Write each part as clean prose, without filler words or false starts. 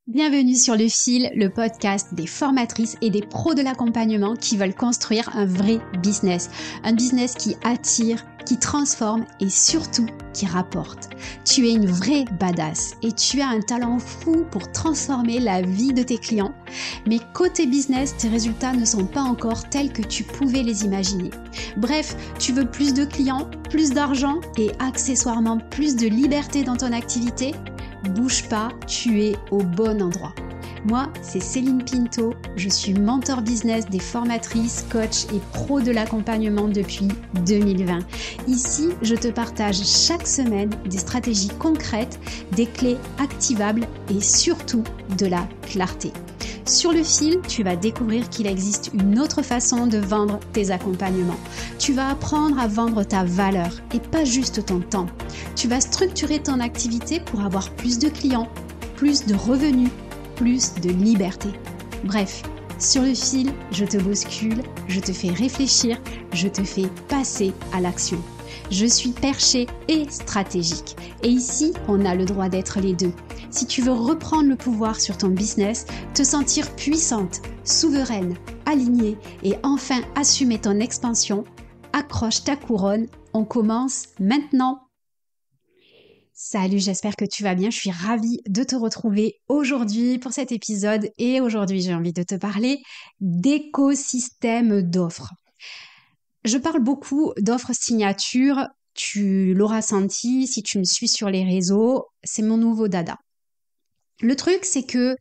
Bienvenue sur Le Fil, le podcast des formatrices et des pros de l'accompagnement qui veulent construire un vrai business. Un business qui attire, qui transforme et surtout qui rapporte. Tu es une vraie badass et tu as un talent fou pour transformer la vie de tes clients. Mais côté business, tes résultats ne sont pas encore tels que tu pouvais les imaginer. Bref, tu veux plus de clients, plus d'argent et accessoirement plus de liberté dans ton activité ? Bouge pas, tu es au bon endroit. Moi, c'est Céline Pinto, je suis mentor business des formatrices, coachs et pros de l'accompagnement depuis 2020. Ici, je te partage chaque semaine des stratégies concrètes, des clés activables et surtout de la clarté. Sur Le Fil, tu vas découvrir qu'il existe une autre façon de vendre tes accompagnements. Tu vas apprendre à vendre ta valeur et pas juste ton temps. Tu vas structurer ton activité pour avoir plus de clients, plus de revenus, plus de liberté. Bref, sur Le Fil, je te bouscule, je te fais réfléchir, je te fais passer à l'action. Je suis perchée et stratégique. Et ici, on a le droit d'être les deux. Si tu veux reprendre le pouvoir sur ton business, te sentir puissante, souveraine, alignée et enfin assumer ton expansion, accroche ta couronne, on commence maintenant. Salut, j'espère que tu vas bien. Je suis ravie de te retrouver aujourd'hui pour cet épisode et aujourd'hui j'ai envie de te parler d'écosystème d'offres. Je parle beaucoup d'offres signature, tu l'auras senti si tu me suis sur les réseaux, c'est mon nouveau dada. Le truc, c'est que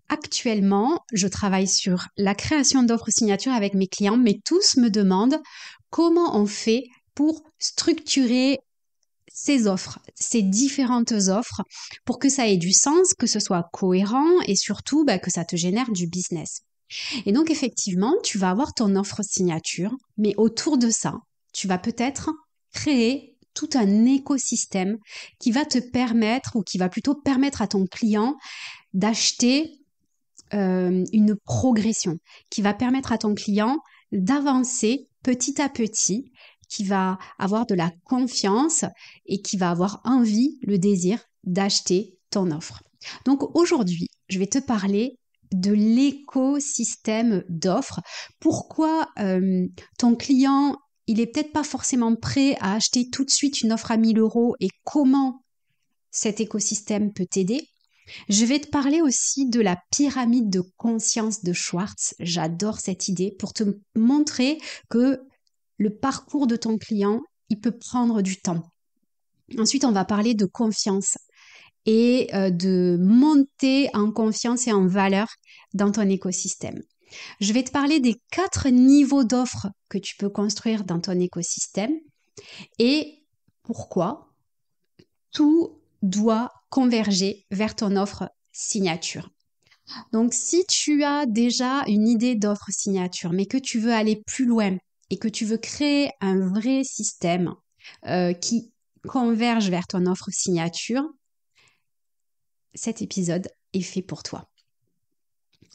actuellement, je travaille sur la création d'offres signature avec mes clients, mais tous me demandent comment on fait pour structurer ces offres, ces différentes offres, pour que ça ait du sens, que ce soit cohérent et surtout que ça te génère du business. Et donc effectivement, tu vas avoir ton offre signature, mais autour de ça, tu vas peut-être créer tout un écosystème qui va te permettre, ou qui va plutôt permettre à ton client d'acheter une progression, qui va permettre à ton client d'avancer petit à petit, qui va avoir de la confiance et qui va avoir envie, le désir d'acheter ton offre. Donc aujourd'hui, je vais te parler de l'écosystème d'offres. Pourquoi ton client, il est peut-être pas forcément prêt à acheter tout de suite une offre à 1 000 € et comment cet écosystème peut t'aider. Je vais te parler aussi de la pyramide de conscience de Schwartz. J'adore cette idée pour te montrer que le parcours de ton client, il peut prendre du temps. Ensuite, on va parler de confiance et de monter en confiance et en valeur dans ton écosystème. Je vais te parler des 4 niveaux d'offres que tu peux construire dans ton écosystème et pourquoi tout doit converger vers ton offre signature. Donc, si tu as déjà une idée d'offre signature, mais que tu veux aller plus loin et que tu veux créer un vrai système qui converge vers ton offre signature, cet épisode est fait pour toi.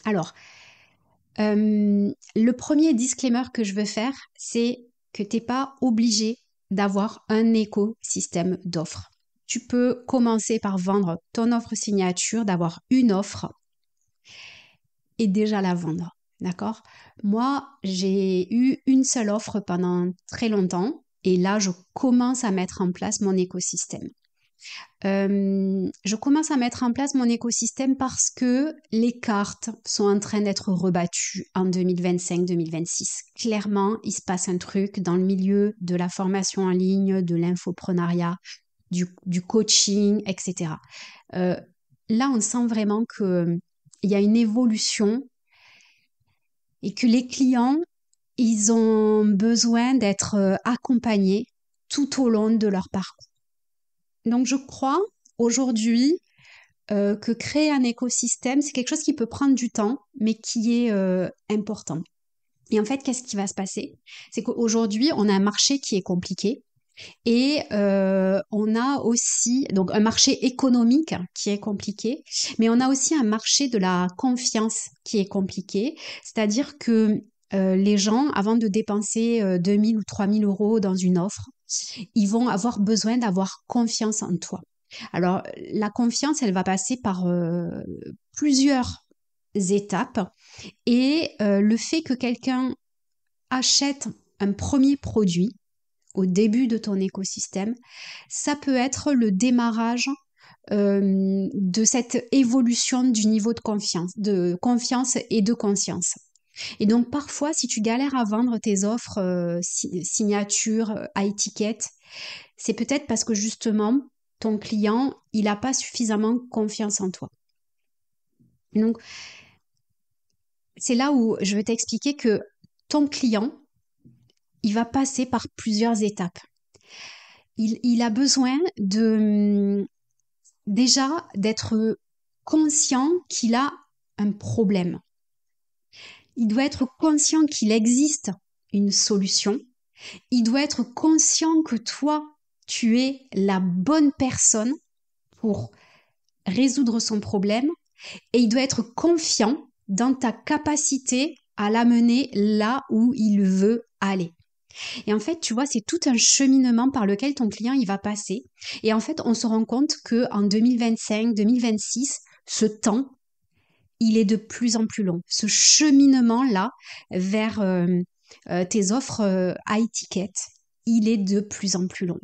Alors, le premier disclaimer que je veux faire, c'est que tu n'es pas obligé d'avoir un écosystème d'offres. Tu peux commencer par vendre ton offre signature, d'avoir une offre et déjà la vendre, d'accord? Moi, j'ai eu une seule offre pendant très longtemps et là, je commence à mettre en place mon écosystème. Je commence à mettre en place mon écosystème parce que les cartes sont en train d'être rebattues en 2025-2026. Clairement, il se passe un truc dans le milieu de la formation en ligne, de l'infoprenariat, du coaching, etc. Là, on sent vraiment qu'il y a une évolution et que les clients, ils ont besoin d'être accompagnés tout au long de leur parcours. Donc, je crois aujourd'hui que créer un écosystème, c'est quelque chose qui peut prendre du temps, mais qui est important. Et en fait, qu'est-ce qui va se passer? C'est qu'aujourd'hui, on a un marché qui est compliqué et on a aussi donc un marché économique qui est compliqué, mais on a aussi un marché de la confiance qui est compliqué. C'est-à-dire que les gens, avant de dépenser 2 000 ou 3 000 € dans une offre, ils vont avoir besoin d'avoir confiance en toi. Alors, la confiance, elle va passer par plusieurs étapes et le fait que quelqu'un achète un premier produit au début de ton écosystème, ça peut être le démarrage de cette évolution du niveau de confiance et de conscience. Et donc parfois, si tu galères à vendre tes offres signature à étiquette, c'est peut-être parce que justement, ton client, il n'a pas suffisamment confiance en toi. Donc, c'est là où je vais t'expliquer que ton client, il va passer par plusieurs étapes. Il a besoin de déjà d'être conscient qu'il a un problème. Il doit être conscient qu'il existe une solution. Il doit être conscient que toi, tu es la bonne personne pour résoudre son problème et il doit être confiant dans ta capacité à l'amener là où il veut aller. Et en fait, tu vois, c'est tout un cheminement par lequel ton client il va passer. Et en fait, on se rend compte que en 2025, 2026, ce temps, il est de plus en plus long. Ce cheminement-là vers tes offres à étiquette, il est de plus en plus long.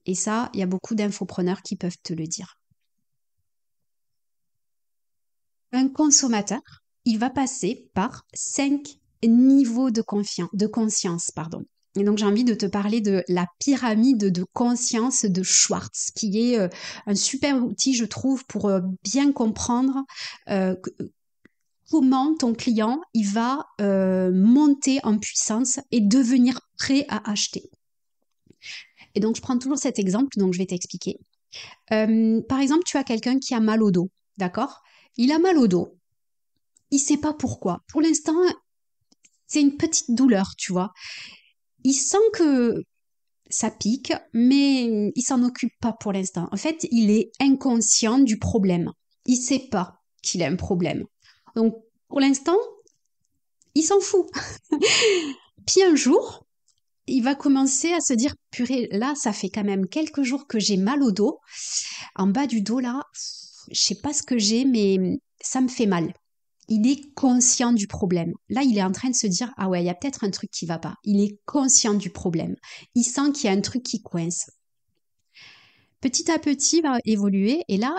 Et ça, il y a beaucoup d'infopreneurs qui peuvent te le dire. Un consommateur, il va passer par 5 niveaux de conscience, pardon. Et donc, j'ai envie de te parler de la pyramide de conscience de Schwartz, qui est un super outil, je trouve, pour bien comprendre comment ton client il va monter en puissance et devenir prêt à acheter. Et donc, je prends toujours cet exemple, donc je vais t'expliquer. Par exemple, tu as quelqu'un qui a mal au dos, d'accord? Il a mal au dos, il sait pas pourquoi. Pour l'instant, c'est une petite douleur, tu vois. Il sent que ça pique, mais il s'en occupe pas pour l'instant. En fait, il est inconscient du problème. Il sait pas qu'il a un problème. Donc, pour l'instant, il s'en fout. Puis un jour, il va commencer à se dire, purée, là, ça fait quand même quelques jours que j'ai mal au dos. En bas du dos, là, je sais pas ce que j'ai, mais ça me fait mal. Il est conscient du problème. Là, il est en train de se dire, ah ouais, il y a peut-être un truc qui va pas. Il est conscient du problème. Il sent qu'il y a un truc qui coince. Petit à petit, il va évoluer et là,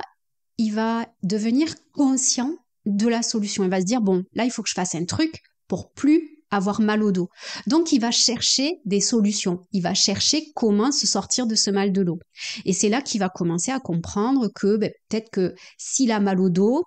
il va devenir conscient de la solution. Il va se dire, bon, là, il faut que je fasse un truc pour plus avoir mal au dos. Donc, il va chercher des solutions. Il va chercher comment se sortir de ce mal de dos. Et c'est là qu'il va commencer à comprendre que peut-être que s'il a mal au dos,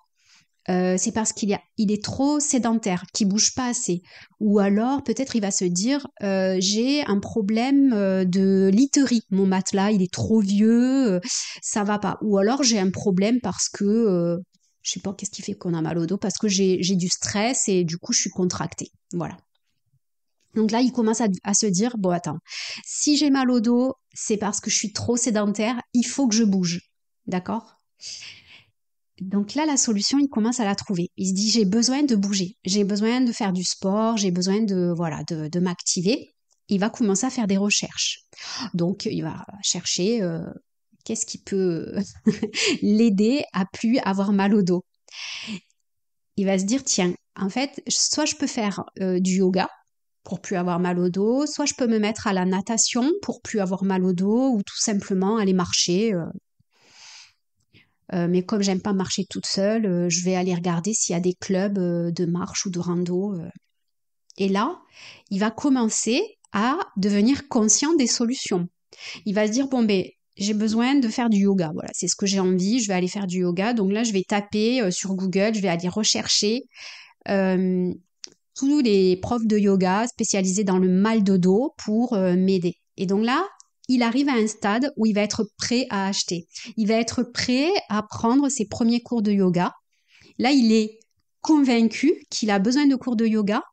c'est parce il est trop sédentaire, qu'il bouge pas assez. Ou alors, peut-être il va se dire, j'ai un problème de literie. Mon matelas, il est trop vieux, ça va pas. Ou alors, j'ai un problème parce que, je sais pas qu'est-ce qui fait qu'on a mal au dos, parce que j'ai du stress et du coup, je suis contractée. Voilà. Donc là, il commence à se dire, bon, attends, si j'ai mal au dos, c'est parce que je suis trop sédentaire, il faut que je bouge. D'accord? Donc là, la solution, il commence à la trouver. Il se dit, j'ai besoin de bouger, j'ai besoin de faire du sport, j'ai besoin de, voilà, de m'activer. Il va commencer à faire des recherches. Donc, il va chercher qu'est-ce qui peut l'aider à plus avoir mal au dos. Il va se dire, tiens, en fait, soit je peux faire du yoga pour plus avoir mal au dos, soit je peux me mettre à la natation pour plus avoir mal au dos, ou tout simplement aller marcher. Mais comme j'aime pas marcher toute seule, je vais aller regarder s'il y a des clubs de marche ou de rando. Et là, il va commencer à devenir conscient des solutions. Il va se dire, bon, ben, j'ai besoin de faire du yoga. Voilà, c'est ce que j'ai envie, je vais aller faire du yoga. Donc là, je vais taper sur Google, je vais aller rechercher euh, tous les profs de yoga spécialisés dans le mal de dos pour m'aider. Et donc là, il arrive à un stade où il va être prêt à acheter. Il va être prêt à prendre ses premiers cours de yoga. Là, il est convaincu qu'il a besoin de cours de yoga.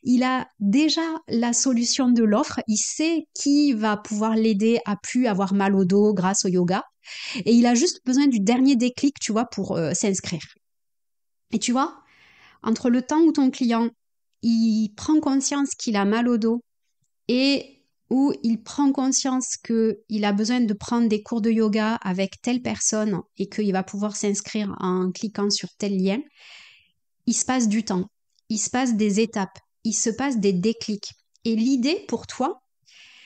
Il a déjà la solution de l'offre. Il sait qui va pouvoir l'aider à plus avoir mal au dos grâce au yoga. Et il a juste besoin du dernier déclic, tu vois, pour s'inscrire. Et tu vois, entre le temps où ton client il prend conscience qu'il a mal au dos et où il prend conscience qu'il a besoin de prendre des cours de yoga avec telle personne et qu'il va pouvoir s'inscrire en cliquant sur tel lien, il se passe du temps, il se passe des étapes, il se passe des déclics. Et l'idée pour toi,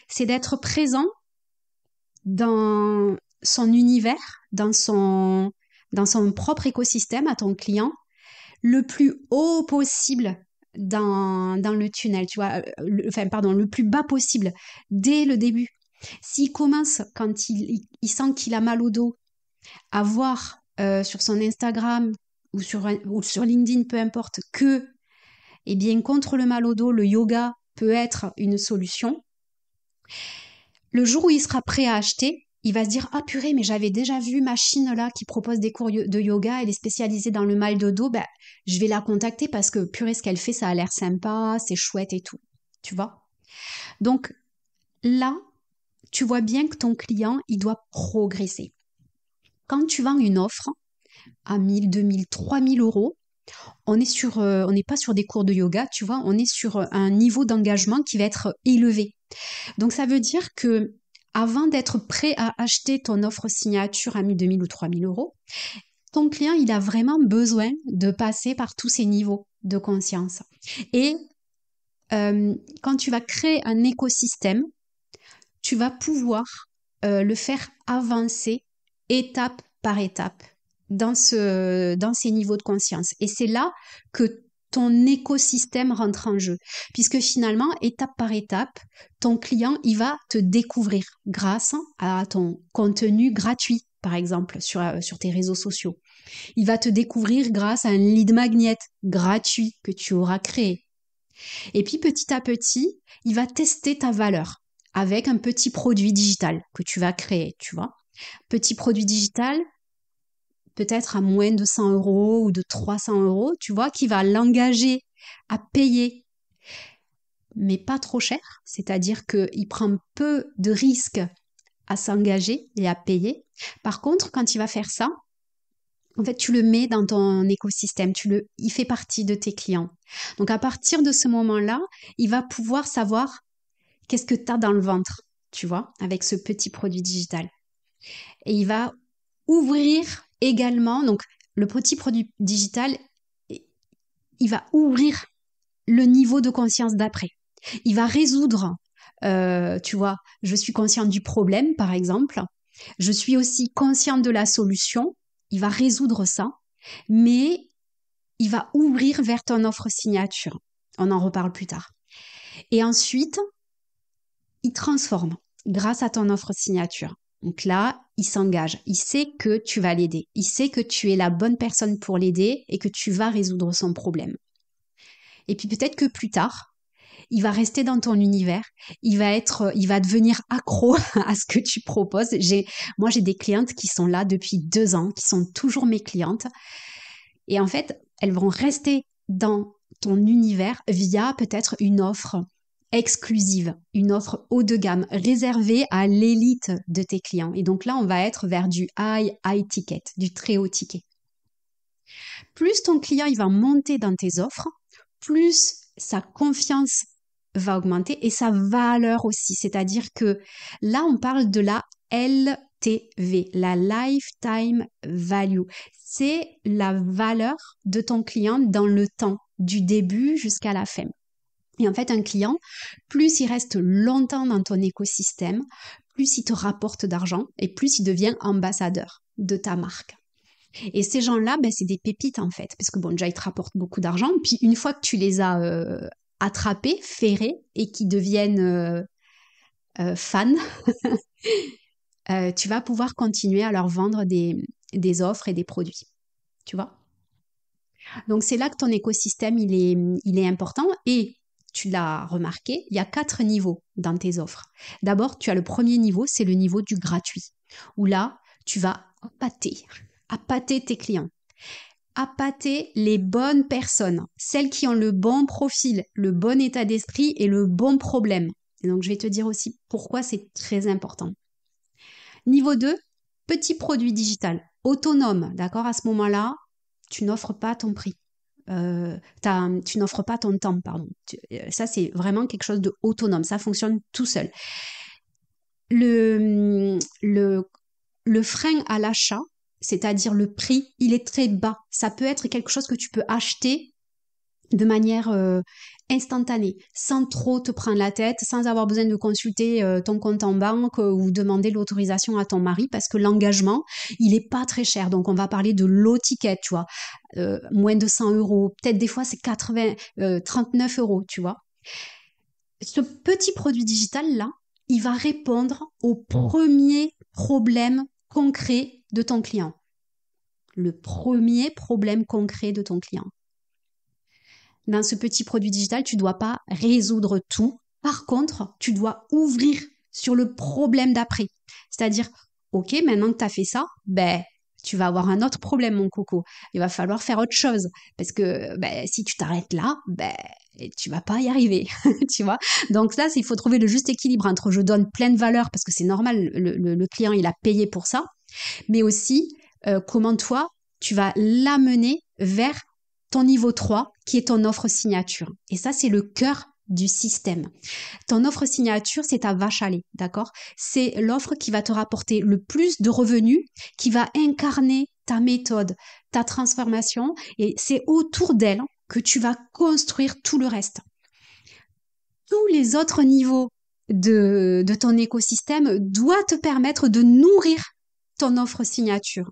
c'est d'être présent dans son univers, dans son propre écosystème à ton client, le plus haut possible dans le tunnel, tu vois, le plus bas possible dès le début. S'il commence, quand il sent qu'il a mal au dos, à voir sur son Instagram ou sur LinkedIn, peu importe, que, eh bien, contre le mal au dos, le yoga peut être une solution, le jour où il sera prêt à acheter, il va se dire « Ah purée, mais j'avais déjà vu ma Chine là qui propose des cours de yoga, elle est spécialisée dans le mal de dos, ben, je vais la contacter parce que purée, ce qu'elle fait, ça a l'air sympa, c'est chouette et tout. » Tu vois? Donc là, tu vois bien que ton client, il doit progresser. Quand tu vends une offre à 1000, 2000, 3000 euros, on n'est pas sur des cours de yoga, tu vois, on est sur un niveau d'engagement qui va être élevé. Donc ça veut dire que avant d'être prêt à acheter ton offre signature à 1000, 2000 ou 3000 euros, ton client, il a vraiment besoin de passer par tous ces niveaux de conscience. Et quand tu vas créer un écosystème, tu vas pouvoir le faire avancer étape par étape dans ces niveaux de conscience. Et c'est là que ton écosystème rentre en jeu. Puisque finalement, étape par étape, ton client, il va te découvrir grâce à ton contenu gratuit, par exemple, sur tes réseaux sociaux. Il va te découvrir grâce à un lead magnet gratuit que tu auras créé. Et puis, petit à petit, il va tester ta valeur avec un petit produit digital que tu vas créer, tu vois. Petit produit digital, peut-être à moins de 100 euros ou de 300 euros, tu vois, qui va l'engager à payer, mais pas trop cher, c'est-à-dire qu'il prend peu de risques à s'engager et à payer. Par contre, quand il va faire ça, en fait, tu le mets dans ton écosystème, il fait partie de tes clients. Donc, à partir de ce moment-là, il va pouvoir savoir qu'est-ce que tu as dans le ventre, tu vois, avec ce petit produit digital. Et il va ouvrir également, donc le petit produit digital, il va ouvrir le niveau de conscience d'après. Il va résoudre, tu vois, je suis consciente du problème, par exemple. Je suis aussi consciente de la solution. Il va résoudre ça, mais il va ouvrir vers ton offre signature. On en reparle plus tard. Et ensuite, il transforme grâce à ton offre signature. Donc là, il s'engage. Il sait que tu vas l'aider. Il sait que tu es la bonne personne pour l'aider et que tu vas résoudre son problème. Et puis peut-être que plus tard, il va rester dans ton univers. Il va devenir accro à ce que tu proposes. Moi, j'ai des clientes qui sont là depuis 2 ans, qui sont toujours mes clientes. Et en fait, elles vont rester dans ton univers via peut-être une offre exclusive, une offre haut de gamme, réservée à l'élite de tes clients. Et donc là, on va être vers du high ticket, du très haut ticket. Plus ton client il va monter dans tes offres, plus sa confiance va augmenter et sa valeur aussi. C'est-à-dire que là, on parle de la LTV, la Lifetime Value. C'est la valeur de ton client dans le temps, du début jusqu'à la fin. Et en fait, un client, plus il reste longtemps dans ton écosystème, plus il te rapporte d'argent et plus il devient ambassadeur de ta marque. Et ces gens-là, c'est des pépites en fait, parce que bon, déjà, ils te rapportent beaucoup d'argent. Puis une fois que tu les as attrapés, ferrés, et qu'ils deviennent fans, tu vas pouvoir continuer à leur vendre des offres et des produits. Tu vois? Donc c'est là que ton écosystème, il est important. Et tu l'as remarqué, il y a 4 niveaux dans tes offres. D'abord, tu as le premier niveau, c'est le niveau du gratuit, où là, tu vas appâter tes clients, appâter les bonnes personnes, celles qui ont le bon profil, le bon état d'esprit et le bon problème. Et donc, je vais te dire aussi pourquoi c'est très important. Niveau 2, petit produit digital, autonome, d'accord? À ce moment-là, tu n'offres pas ton prix. Tu n'offres pas ton temps, pardon. Ça, c'est vraiment quelque chose de autonome. Ça fonctionne tout seul. Le, le, le frein à l'achat, c'est-à-dire le prix, il est très bas. Ça peut être quelque chose que tu peux acheter de manière instantanée, sans trop te prendre la tête, sans avoir besoin de consulter ton compte en banque ou demander l'autorisation à ton mari, parce que l'engagement, il est pas très cher. Donc, on va parler de low ticket, tu vois, moins de 100 euros, peut-être des fois c'est 39 euros, tu vois. Ce petit produit digital-là, il va répondre au premier problème concret de ton client. Le premier problème concret de ton client. Dans ce petit produit digital, tu ne dois pas résoudre tout. Par contre, tu dois ouvrir sur le problème d'après. C'est-à-dire, OK, maintenant que tu as fait ça, tu vas avoir un autre problème, mon coco. Il va falloir faire autre chose. Parce que si tu t'arrêtes là, tu vas pas y arriver. Tu vois. Donc ça, il faut trouver le juste équilibre entre je donne plein de valeur parce que c'est normal, le client, il a payé pour ça. Mais aussi, comment toi, tu vas l'amener vers ton niveau 3, qui est ton offre signature. Et ça, c'est le cœur du système. Ton offre signature, c'est ta vache à lait, d'accord? C'est l'offre qui va te rapporter le plus de revenus, qui va incarner ta méthode, ta transformation, et c'est autour d'elle que tu vas construire tout le reste. Tous les autres niveaux de ton écosystème doivent te permettre de nourrir ton offre signature.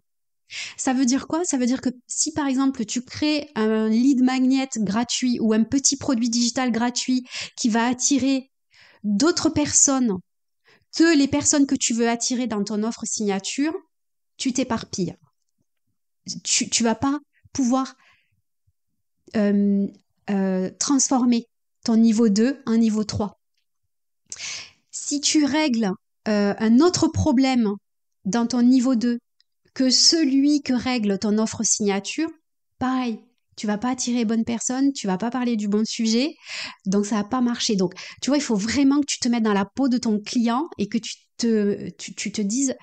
Ça veut dire quoi? Ça veut dire que si par exemple tu crées un lead magnet gratuit ou un petit produit digital gratuit qui va attirer d'autres personnes que les personnes que tu veux attirer dans ton offre signature, tu t'éparpilles. Tu vas pas pouvoir transformer ton niveau 2 en niveau 3. Si tu règles un autre problème dans ton niveau 2 que celui que règle ton offre signature, pareil, tu vas pas attirer les bonnes personnes, tu vas pas parler du bon sujet, donc ça va pas marcher. Donc, tu vois, il faut vraiment que tu te mettes dans la peau de ton client et que tu te dises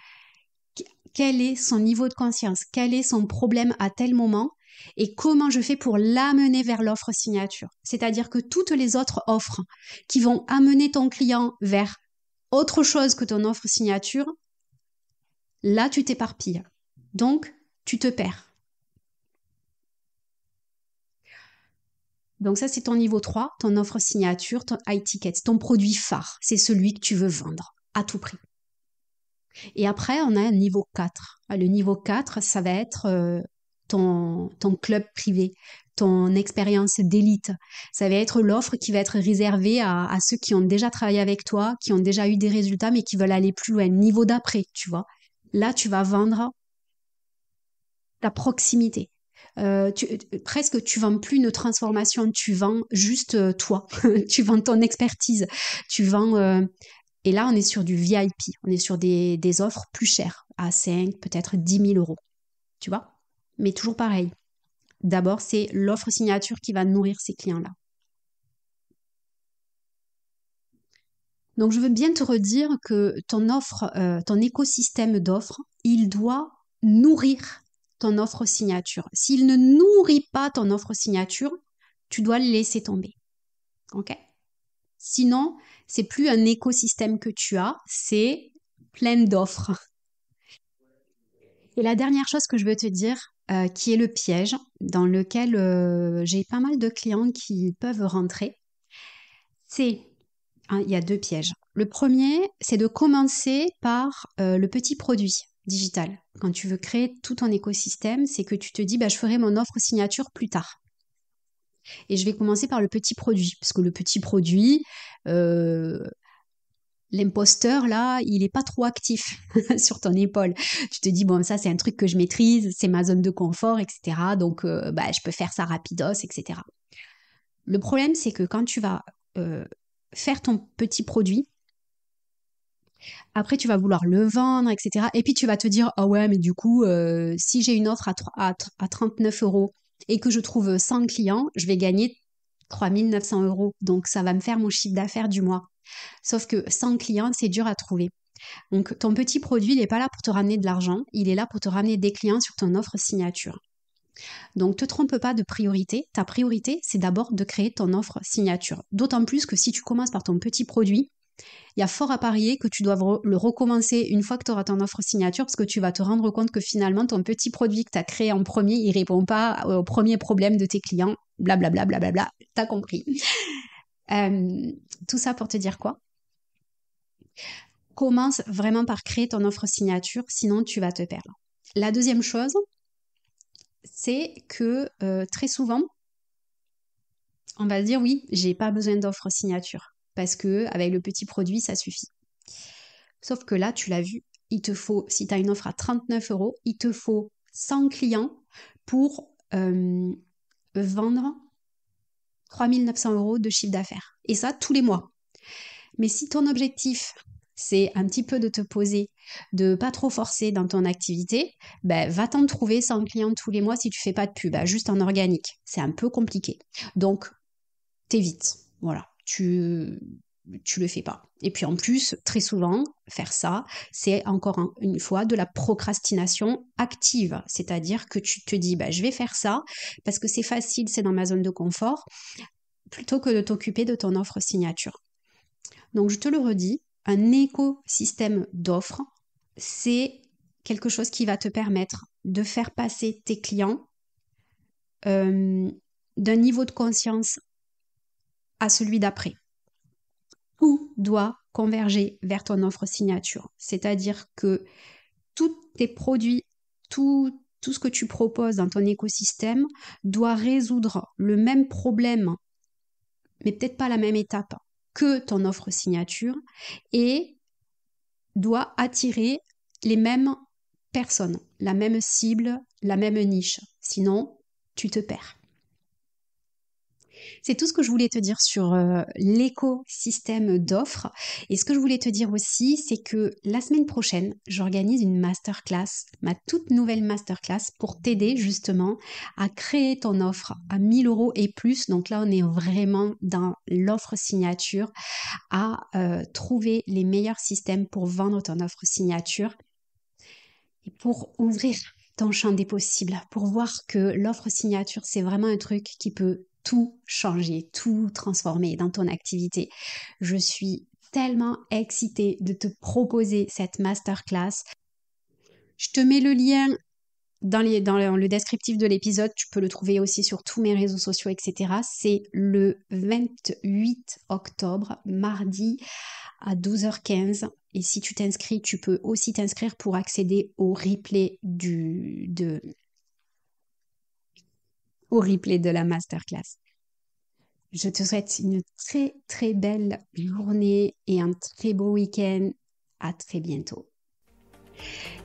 quel est son niveau de conscience, quel est son problème à tel moment et comment je fais pour l'amener vers l'offre signature. C'est-à-dire que toutes les autres offres qui vont amener ton client vers autre chose que ton offre signature, là, tu t'éparpilles. Donc, tu te perds. Donc ça, c'est ton niveau 3, ton offre signature, ton high ticket, ton produit phare. C'est celui que tu veux vendre à tout prix. Et après, on a un niveau 4. Le niveau 4, ça va être ton club privé, ton expérience d'élite. Ça va être l'offre qui va être réservée à ceux qui ont déjà travaillé avec toi, qui ont déjà eu des résultats, mais qui veulent aller plus loin, niveau d'après, tu vois. Là, tu vas vendre ta proximité. Presque tu vends plus une transformation, tu vends juste toi, tu vends ton expertise, tu vends et là on est sur du VIP, on est sur des offres plus chères, à 5, peut-être 10 000 euros, tu vois. Mais toujours pareil, d'abord c'est l'offre signature qui va nourrir ces clients-là. Donc je veux bien te redire que ton offre, ton écosystème d'offres, il doit nourrir ton offre signature. S'il ne nourrit pas ton offre signature, tu dois le laisser tomber. OK? Sinon, c'est plus un écosystème que tu as, c'est plein d'offres. Et la dernière chose que je veux te dire, qui est le piège dans lequel j'ai pas mal de clients qui peuvent rentrer, c'est il y a deux pièges. Le premier, c'est de commencer par le petit produit digital. Quand tu veux créer tout ton écosystème, c'est que tu te dis, je ferai mon offre signature plus tard. Et je vais commencer par le petit produit, parce que le petit produit, l'imposteur, là, il n'est pas trop actif sur ton épaule. Tu te dis, bon, ça, c'est un truc que je maîtrise, c'est ma zone de confort, etc. Donc, je peux faire ça rapidos, etc. Le problème, c'est que quand tu vas faire ton petit produit, après, tu vas vouloir le vendre, etc. Et puis, tu vas te dire, ah ouais, mais du coup, si j'ai une offre à 39 euros et que je trouve 100 clients, je vais gagner 3 900 euros. Donc, ça va me faire mon chiffre d'affaires du mois. Sauf que 100 clients, c'est dur à trouver. Donc, ton petit produit, il n'est pas là pour te ramener de l'argent, il est là pour te ramener des clients sur ton offre signature. Donc, te trompe pas de priorité. Ta priorité, c'est d'abord de créer ton offre signature. D'autant plus que si tu commences par ton petit produit, il y a fort à parier que tu dois le recommencer une fois que tu auras ton offre signature parce que tu vas te rendre compte que finalement, ton petit produit que tu as créé en premier, il répond pas au premier problème de tes clients. Blablabla, blablabla. T'as compris. Tout ça pour te dire quoi? Commence vraiment par créer ton offre signature, sinon tu vas te perdre. La deuxième chose, c'est que très souvent, on va se dire oui, j'ai pas besoin d'offre signature parce que avec le petit produit, ça suffit. Sauf que là, tu l'as vu, il te faut, si tu as une offre à 39 €, il te faut 100 clients pour vendre 3 900 € de chiffre d'affaires. Et ça, tous les mois. Mais si ton objectif, c'est un petit peu de te poser, de pas trop forcer dans ton activité, ben, va t'en trouver 100 clients tous les mois si tu fais pas de pub, juste en organique. C'est un peu compliqué. Donc, t'évites. Voilà, tu le fais pas. Et puis en plus, très souvent, faire ça, c'est encore une fois de la procrastination active. C'est-à-dire que tu te dis, je vais faire ça parce que c'est facile, c'est dans ma zone de confort, plutôt que de t'occuper de ton offre signature. Donc je te le redis, un écosystème d'offres, c'est quelque chose qui va te permettre de faire passer tes clients d'un niveau de conscience à celui d'après. Tout doit converger vers ton offre signature. C'est-à-dire que tous tes produits, tout ce que tu proposes dans ton écosystème doit résoudre le même problème, mais peut-être pas la même étape que ton offre signature et doit attirer les mêmes personnes, la même cible, la même niche. Sinon, tu te perds. C'est tout ce que je voulais te dire sur l'écosystème d'offres. Et ce que je voulais te dire aussi, c'est que la semaine prochaine, j'organise une masterclass, ma toute nouvelle masterclass pour t'aider justement à créer ton offre à 1 000 € et plus. Donc là, on est vraiment dans l'offre signature, à trouver les meilleurs systèmes pour vendre ton offre signature et pour ouvrir ton champ des possibles, pour voir que l'offre signature, c'est vraiment un truc qui peut tout changer, tout transformer dans ton activité. Je suis tellement excitée de te proposer cette masterclass. Je te mets le lien dans le descriptif de l'épisode, tu peux le trouver aussi sur tous mes réseaux sociaux, etc. C'est le 28 octobre, mardi à 12h15. Et si tu t'inscris, tu peux aussi t'inscrire pour accéder au replay de la masterclass. Je te souhaite une très très belle journée et un très beau week-end. À très bientôt.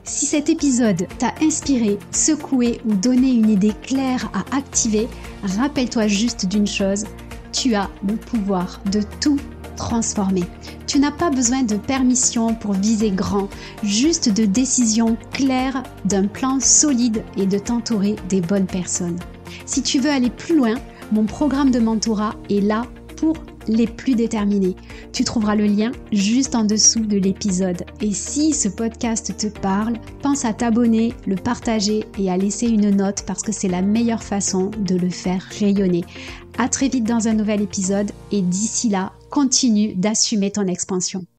Si cet épisode t'a inspiré, secoué ou donné une idée claire à activer, rappelle-toi juste d'une chose, tu as le pouvoir de tout transformer. Tu n'as pas besoin de permission pour viser grand, juste de décisions claires, d'un plan solide et de t'entourer des bonnes personnes. Si tu veux aller plus loin, mon programme de mentorat est là pour les plus déterminés. Tu trouveras le lien juste en dessous de l'épisode. Et si ce podcast te parle, pense à t'abonner, le partager et à laisser une note parce que c'est la meilleure façon de le faire rayonner. À très vite dans un nouvel épisode et d'ici là, continue d'assumer ton expansion.